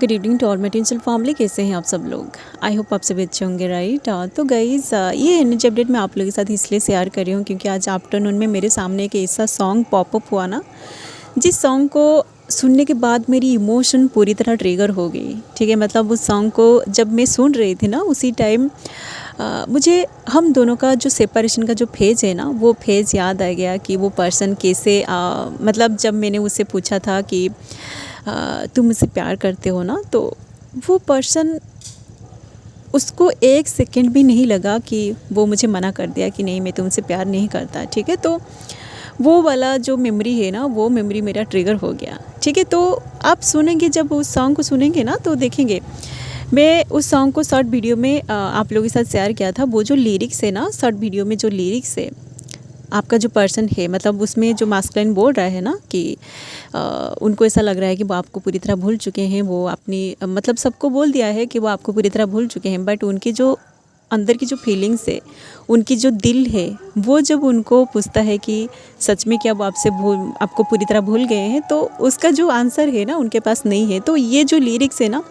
Good evening to all my tension family. कैसे हैं आप सब लोग? आई होप आप सभी अच्छे होंगे, राइट। तो गाइज़ ये एनर्जी अपडेट मैं आप लोगों के साथ इसलिए शेयर कर रही हूँ क्योंकि आज आफ्टरनून में मेरे सामने एक ऐसा सॉन्ग पॉपअप हुआ ना, जिस सॉन्ग को सुनने के बाद मेरी इमोशन पूरी तरह ट्रिगर हो गई। ठीक है, मतलब उस सॉन्ग को जब मैं सुन रही थी ना, उसी टाइम मुझे हम दोनों का जो सेपरेशन का जो फेज़ है ना, वो फेज़ याद आ गया कि वो पर्सन कैसे मतलब जब मैंने उससे पूछा था कि तुम मुझसे प्यार करते हो ना, तो वो पर्सन, उसको एक सेकंड भी नहीं लगा कि वो मुझे मना कर दिया कि नहीं मैं तुमसे प्यार नहीं करता। ठीक है, तो वो वाला जो मेमोरी है ना, वो मेमोरी मेरा ट्रिगर हो गया। ठीक है, तो आप सुनेंगे, जब उस सॉन्ग को सुनेंगे ना तो देखेंगे, मैं उस सॉन्ग को शॉर्ट वीडियो में आप लोगों के साथ शेयर किया था। वो जो लिरिक्स है ना, शॉर्ट वीडियो में जो लिरिक्स है, आपका जो पर्सन है, मतलब उसमें जो मास्कुलिन बोल रहा है ना कि उनको ऐसा लग रहा है कि वो आपको पूरी तरह भूल चुके हैं। वो अपनी मतलब सबको बोल दिया है कि वो आपको पूरी तरह भूल चुके हैं, बट उनकी जो अंदर की जो फीलिंग्स है, उनकी जो दिल है, वो जब उनको पूछता है कि सच में क्या वो आपको पूरी तरह भूल गए हैं, तो उसका जो आंसर है ना उनके पास नहीं है। तो ये जो लिरिक्स है ना,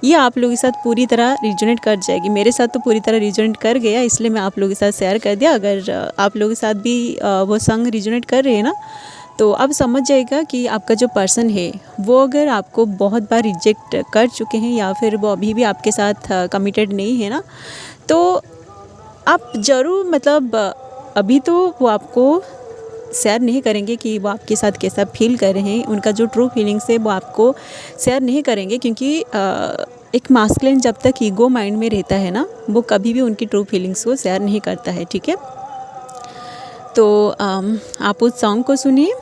ये आप लोगों के साथ पूरी तरह रिजोनेट कर जाएगी। मेरे साथ तो पूरी तरह रिजोनेट कर गया, इसलिए मैं आप लोगों के साथ शेयर कर दिया। अगर आप लोगों के साथ भी वो सॉन्ग रिजोनेट कर रहे हैं ना, तो अब समझ जाएगा कि आपका जो पर्सन है वो अगर आपको बहुत बार रिजेक्ट कर चुके हैं या फिर वो अभी भी आपके साथ कमिटेड नहीं है ना, तो आप ज़रूर, मतलब अभी तो वो आपको शेयर नहीं करेंगे कि वो आपके साथ कैसा फील कर रहे हैं। उनका जो ट्रू फीलिंग्स है वो आपको शेयर नहीं करेंगे, क्योंकि एक मास्कुलिन जब तक ईगो माइंड में रहता है ना, वो कभी भी उनकी ट्रू फीलिंग्स को शेयर नहीं करता है। ठीक है, तो आप उस सॉन्ग को सुनिए,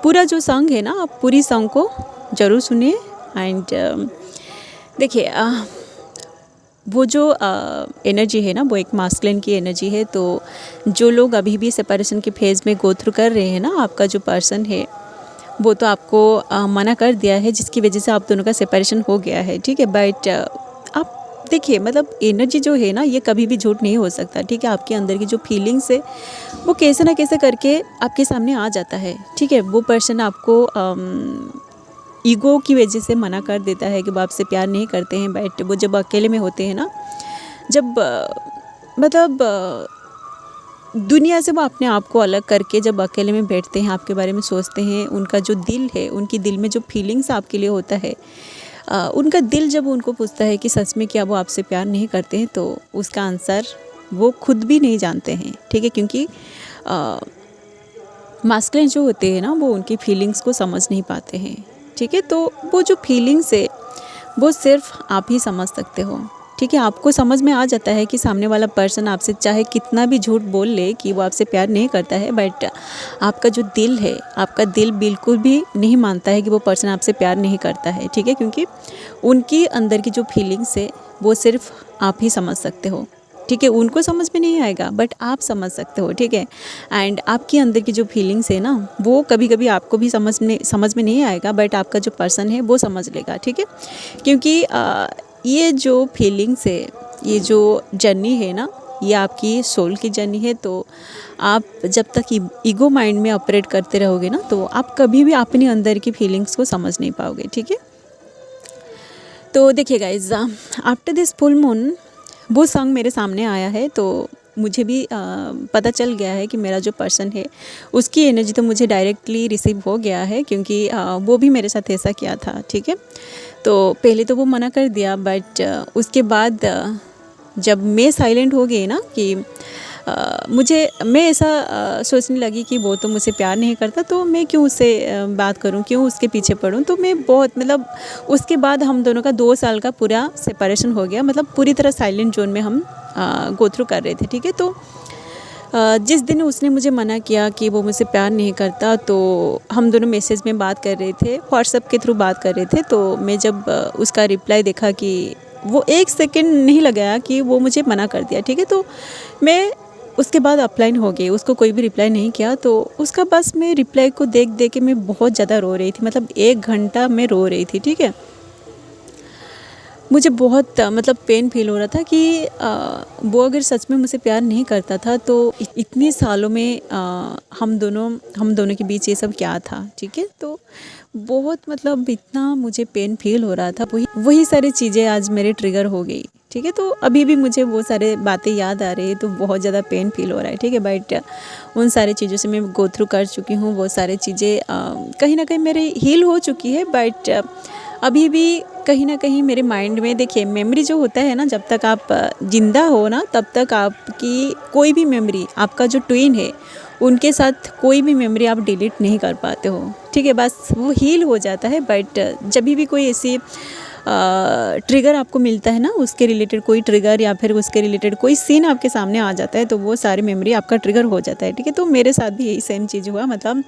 पूरा जो सॉन्ग है ना, आप पूरी सॉन्ग को ज़रूर सुनिए। एंड देखिए, वो जो एनर्जी है ना, वो एक मास्कुलिन की एनर्जी है। तो जो लोग अभी भी सेपरेशन के फेज़ में गो थ्रू कर रहे हैं ना, आपका जो पर्सन है वो तो आपको मना कर दिया है, जिसकी वजह से आप दोनों का सेपरेशन हो गया है। ठीक है, बट आप देखिए, मतलब एनर्जी जो है ना, ये कभी भी झूठ नहीं हो सकता। ठीक है, आपके अंदर की जो फीलिंग्स है वो कैसे ना कैसे करके आपके सामने आ जाता है। ठीक है, वो पर्सन आपको ईगो की वजह से मना कर देता है कि वो आपसे प्यार नहीं करते हैं। बट वो जब अकेले में होते हैं ना, जब मतलब दुनिया से वो अपने आप को अलग करके जब अकेले में बैठते हैं, आपके बारे में सोचते हैं, उनका जो दिल है, उनकी दिल में जो फीलिंग्स आपके लिए होता है, उनका दिल जब उनको पूछता है कि सच में क्या वो आपसे प्यार नहीं करते हैं, तो उसका आंसर वो खुद भी नहीं जानते हैं। ठीक है, क्योंकि मास्कुलिन जो होते हैं ना, वो उनकी फीलिंग्स को समझ नहीं पाते हैं। ठीक है, तो वो जो फीलिंग्स है वो सिर्फ आप ही समझ सकते हो। ठीक है, आपको समझ में आ जाता है कि सामने वाला पर्सन आपसे चाहे कितना भी झूठ बोल ले कि वो आपसे प्यार नहीं करता है, बट आपका जो दिल है, आपका दिल बिल्कुल भी नहीं मानता है कि वो पर्सन आपसे प्यार नहीं करता है। ठीक है, क्योंकि उनकी अंदर की जो फीलिंग्स है वो सिर्फ आप ही समझ सकते हो। ठीक है, उनको समझ में नहीं आएगा, बट आप समझ सकते हो। ठीक है, एंड आपके अंदर की जो फीलिंग्स है ना, वो कभी कभी आपको भी समझ में नहीं आएगा, बट आपका जो पर्सन है वो समझ लेगा। ठीक है, क्योंकि ये जो फीलिंग्स है, ये जो जर्नी है ना, ये आपकी सोल की जर्नी है। तो आप जब तक ईगो माइंड में ऑपरेट करते रहोगे ना, तो आप कभी भी अपने अंदर की फीलिंग्स को समझ नहीं पाओगे। ठीक है, तो देखिए guys, after this full moon वो सॉन्ग मेरे सामने आया है, तो मुझे भी पता चल गया है कि मेरा जो पर्सन है उसकी एनर्जी तो मुझे डायरेक्टली रिसीव हो गया है, क्योंकि वो भी मेरे साथ ऐसा किया था। ठीक है, तो पहले तो वो मना कर दिया, बट उसके बाद जब मैं साइलेंट हो गई ना कि मैं ऐसा सोचने लगी कि वो तो मुझसे प्यार नहीं करता, तो मैं क्यों उससे बात करूं, क्यों उसके पीछे पड़ूं। तो मैं बहुत, मतलब उसके बाद हम दोनों का 2 साल का पूरा सेपरेशन हो गया, मतलब पूरी तरह साइलेंट जोन में हम गो थ्रू कर रहे थे। ठीक है, तो जिस दिन उसने मुझे मना किया कि वो मुझसे प्यार नहीं करता, तो हम दोनों मैसेज में बात कर रहे थे, व्हाट्सएप के थ्रू बात कर रहे थे। तो मैं जब उसका रिप्लाई देखा कि वो एक सेकंड नहीं लगाया कि वो मुझे मना कर दिया। ठीक है, तो मैं उसके बाद ऑफलाइन हो गई, उसको कोई भी रिप्लाई नहीं किया। तो उसका बस मैं रिप्लाई को देख देख के मैं बहुत ज़्यादा रो रही थी, मतलब 1 घंटा मैं रो रही थी। ठीक है, मुझे बहुत मतलब पेन फील हो रहा था कि वो अगर सच में मुझसे प्यार नहीं करता था तो इतने सालों में हम दोनों के बीच ये सब क्या था, ठीक है। तो बहुत मतलब इतना मुझे पेन फील हो रहा था, वही सारी चीज़ें आज मेरे ट्रिगर हो गई, ठीक है। तो अभी भी मुझे वो सारे बातें याद आ रही है तो बहुत ज़्यादा पेन फील हो रहा है, ठीक है। बट उन सारी चीज़ों से मैं गो थ्रू कर चुकी हूँ, वो सारी चीज़ें कहीं ना कहीं मेरी हील हो चुकी है। बट अभी भी कहीं ना कहीं मेरे माइंड में, देखिए मेमोरी जो होता है ना, जब तक आप ज़िंदा हो ना तब तक आपकी कोई भी मेमोरी, आपका जो ट्विन है उनके साथ कोई भी मेमोरी आप डिलीट नहीं कर पाते हो, ठीक है। बस वो हील हो जाता है। बट जब भी कोई ऐसी ट्रिगर आपको मिलता है ना, उसके रिलेटेड कोई ट्रिगर या फिर उसके रिलेटेड कोई सीन आपके सामने आ जाता है तो वो सारी मेमोरी आपका ट्रिगर हो जाता है, ठीक है। तो मेरे साथ भी यही सेम चीज़ हुआ। मतलब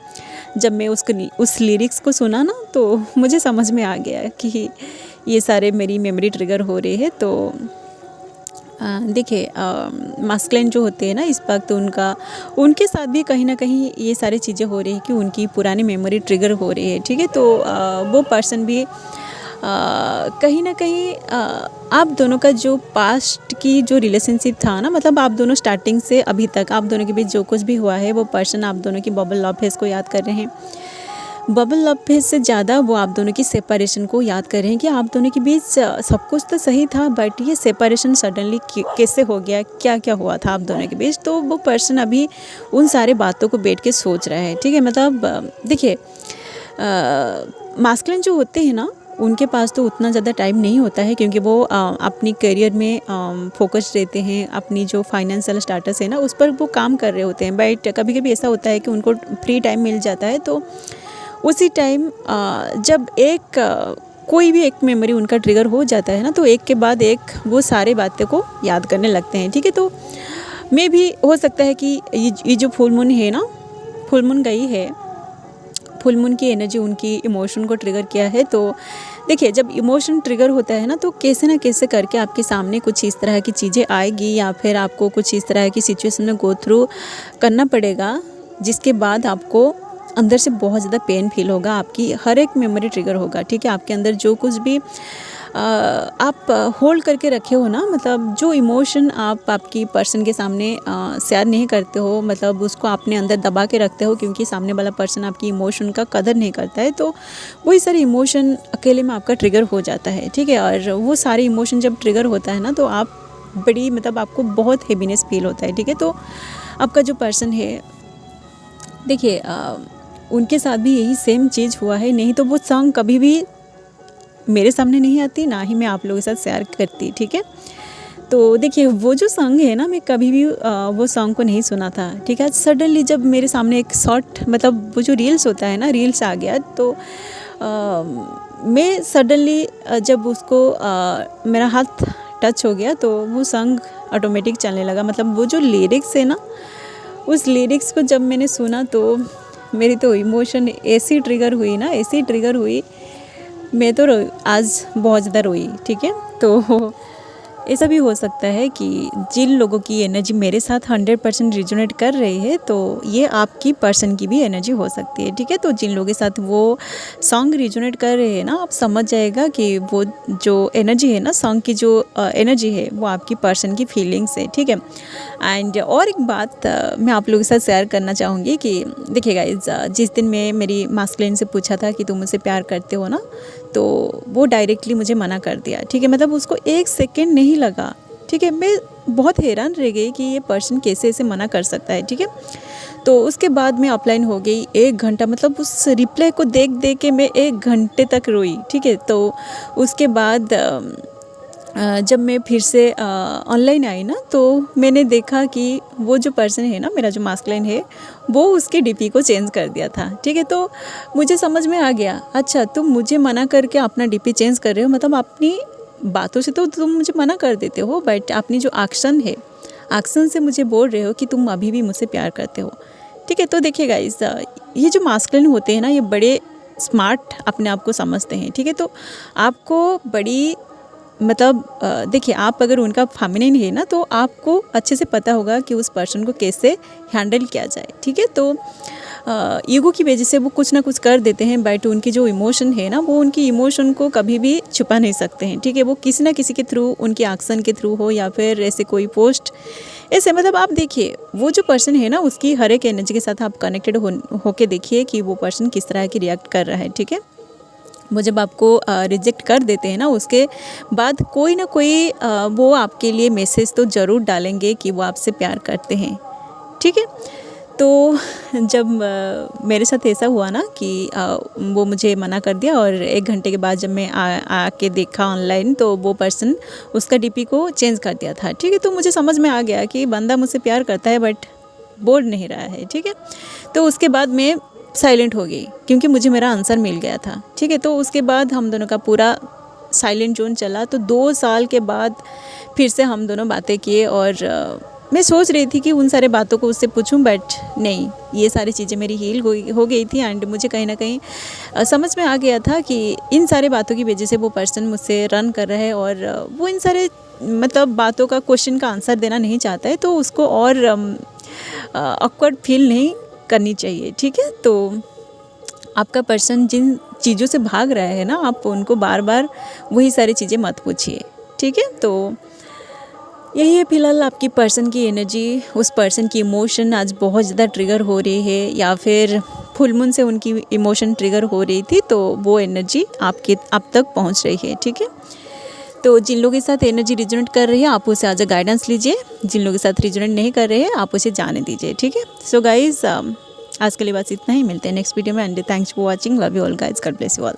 जब मैं उस लिरिक्स को सुना ना तो मुझे समझ में आ गया कि ये सारे मेरी मेमोरी ट्रिगर हो रहे हैं। तो देखिए मास्कुलिन जो होते हैं ना इस वक्त उनके साथ भी कहीं ना कहीं ये सारी चीज़ें हो रही है कि उनकी पुरानी मेमोरी ट्रिगर हो रही है, ठीक है। तो वो पर्सन भी कहीं ना कहीं आप दोनों का जो पास्ट की जो रिलेशनशिप था ना, मतलब आप दोनों स्टार्टिंग से अभी तक आप दोनों के बीच जो कुछ भी हुआ है, वो पर्सन आप दोनों की बबल लव फेज को याद कर रहे हैं। बबल लव फेज से ज़्यादा वो आप दोनों की सेपरेशन को याद कर रहे हैं कि आप दोनों के बीच सब कुछ तो सही था बट ये सेपरेशन सडनली कैसे हो गया, क्या क्या हुआ था आप दोनों के बीच। तो वो पर्सन अभी उन सारे बातों को बैठ के सोच रहा है, ठीक है। मतलब देखिए मास्कुलिन जो होते हैं ना उनके पास तो उतना ज़्यादा टाइम नहीं होता है क्योंकि वो अपनी करियर में फोकस रहते हैं, अपनी जो फाइनेंशियल स्टेटस है ना उस पर वो काम कर रहे होते हैं। बट कभी कभी ऐसा होता है कि उनको फ्री टाइम मिल जाता है तो उसी टाइम जब कोई भी एक मेमोरी उनका ट्रिगर हो जाता है ना तो एक के बाद एक वो सारे बातें को याद करने लगते हैं, ठीक है। तो मे भी हो सकता है कि ये जो फुल मून है ना, फुल मून गई है, फुल मून की एनर्जी उनकी इमोशन को ट्रिगर किया है। तो देखिए जब इमोशन ट्रिगर होता है ना तो कैसे ना कैसे करके आपके सामने कुछ इस तरह की चीज़ें आएगी या फिर आपको कुछ इस तरह की सिचुएशन में गो थ्रू करना पड़ेगा जिसके बाद आपको अंदर से बहुत ज़्यादा पेन फील होगा, आपकी हर एक मेमोरी ट्रिगर होगा, ठीक है। आपके अंदर जो कुछ भी आप होल्ड करके रखे हो ना, मतलब जो इमोशन आप आपकी पर्सन के सामने शेयर नहीं करते हो, मतलब उसको अपने अंदर दबा के रखते हो क्योंकि सामने वाला पर्सन आपकी इमोशन का कदर नहीं करता है, तो वही सारे इमोशन अकेले में आपका ट्रिगर हो जाता है, ठीक है। और वो सारे इमोशन जब ट्रिगर होता है ना तो आप बड़ी मतलब आपको बहुत हैप्पीनेस फील होता है, ठीक है। तो आपका जो पर्सन है देखिए उनके साथ भी यही सेम चीज़ हुआ है, नहीं तो वो सॉन्ग कभी भी मेरे सामने नहीं आती, ना ही मैं आप लोगों के साथ शेयर करती, ठीक है। तो देखिए वो जो सॉन्ग है ना, मैं कभी भी वो सॉन्ग को नहीं सुना था, ठीक है। सडनली जब मेरे सामने एक शॉर्ट मतलब वो जो रील्स होता है ना, रील्स आ गया तो मैं सडनली जब उसको मेरा हाथ टच हो गया तो वो सॉन्ग ऑटोमेटिक चलने लगा। मतलब वो जो लिरिक्स है ना, उस लिरिक्स को जब मैंने सुना तो मेरी तो इमोशन ऐसी ट्रिगर हुई ना, ऐसी ट्रिगर हुई, मैं तो आज बहुत ज़्यादा रोई, ठीक है। तो ऐसा भी हो सकता है कि जिन लोगों की एनर्जी मेरे साथ 100% रिजोनेट कर रही है तो ये आपकी पर्सन की भी एनर्जी हो सकती है, ठीक है। तो जिन लोगों के साथ वो सॉन्ग रिजोनेट कर रहे हैं ना, आप समझ जाएगा कि वो जो एनर्जी है ना, सॉन्ग की जो एनर्जी है वो आपकी पर्सन की फीलिंग्स है, ठीक है। एंड और एक बात मैं आप लोगों के साथ शेयर करना चाहूँगी कि देखिए गाइज, जिस दिन मैं मेरी मास्कुलिन से पूछा था कि तुम मुझसे प्यार करते हो ना, तो वो डायरेक्टली मुझे मना कर दिया, ठीक है। मतलब उसको एक सेकेंड नहीं लगा, ठीक है। मैं बहुत हैरान रह गई कि ये पर्सन कैसे ऐसे मना कर सकता है, ठीक है। तो उसके बाद मैं ऑफलाइन हो गई 1 घंटा, मतलब उस रिप्लाई को देख देख के मैं 1 घंटे तक रोई, ठीक है। तो उसके बाद जब मैं फिर से ऑनलाइन आई ना तो मैंने देखा कि वो जो पर्सन है ना, मेरा जो मास्कुलिन है, वो उसके डीपी को चेंज कर दिया था, ठीक है। तो मुझे समझ में आ गया, अच्छा तुम मुझे मना करके अपना डीपी चेंज कर रहे हो, मतलब अपनी बातों से तो तुम मुझे मना कर देते हो बट अपनी जो एक्शन है, एक्शन से मुझे बोल रहे हो कि तुम अभी भी मुझसे प्यार करते हो, ठीक है। तो देखिए गाइस, ये जो मास्कुलिन होते हैं ना, ये बड़े स्मार्ट अपने आप को समझते हैं, ठीक है। तो आपको बड़ी मतलब देखिए, आप अगर उनका फेमिनिन है ना तो आपको अच्छे से पता होगा कि उस पर्सन को कैसे हैंडल किया जाए, ठीक है। तो ईगो की वजह से वो कुछ ना कुछ कर देते हैं, बट उनकी जो इमोशन है ना, वो उनकी इमोशन को कभी भी छुपा नहीं सकते हैं, ठीक है। वो किसी ना किसी के थ्रू, उनके एक्शन के थ्रू हो या फिर ऐसे कोई पोस्ट, ऐसे मतलब आप देखिए वो जो पर्सन है ना, उसकी हर एक एनर्जी के साथ आप कनेक्टेड होके देखिए कि वो पर्सन किस तरह की रिएक्ट कर रहा है, ठीक है। वो जब आपको रिजेक्ट कर देते हैं ना, उसके बाद कोई ना कोई वो आपके लिए मैसेज तो ज़रूर डालेंगे कि वो आपसे प्यार करते हैं, ठीक है। तो जब मेरे साथ ऐसा हुआ ना कि वो मुझे मना कर दिया, और 1 घंटे के बाद जब मैं आके देखा ऑनलाइन, तो वो पर्सन उसका डीपी को चेंज कर दिया था, ठीक है। तो मुझे समझ में आ गया कि बंदा मुझसे प्यार करता है बट बोल नहीं रहा है, ठीक है। तो उसके बाद मैं साइलेंट हो गई क्योंकि मुझे मेरा आंसर मिल गया था, ठीक है। तो उसके बाद हम दोनों का पूरा साइलेंट जोन चला। तो 2 साल के बाद फिर से हम दोनों बातें किए, और मैं सोच रही थी कि उन सारे बातों को उससे पूछूं, बट नहीं, ये सारी चीज़ें मेरी हील हो गई थी। एंड मुझे कहीं ना कहीं समझ में आ गया था कि इन सारे बातों की वजह से वो पर्सन मुझसे रन कर रहा है, और वो इन सारे मतलब बातों का, क्वेश्चन का आंसर देना नहीं चाहता है, तो उसको और ऑकवर्ड फील नहीं करनी चाहिए, ठीक है। तो आपका पर्सन जिन चीज़ों से भाग रहा है ना, आप उनको बार बार वही सारी चीज़ें मत पूछिए, ठीक है। तो यही है फ़िलहाल आपकी पर्सन की एनर्जी, उस पर्सन की इमोशन आज बहुत ज़्यादा ट्रिगर हो रही है, या फिर फुल मून से उनकी इमोशन ट्रिगर हो रही थी, तो वो एनर्जी आप तक पहुंच रही है, ठीक है। तो जिन लोगों के साथ एनर्जी रिजोनेट कर रही है, आप उसे आज गाइडेंस लीजिए। जिन लोगों के साथ रिजोनेट नहीं कर रहे हैं, आप उसे जाने दीजिए, ठीक है। सो गाइज, आज के लिए बस इतना ही। मिलते हैं नेक्स्ट वीडियो में। And thanks for watching. Love you all guys. God bless you all.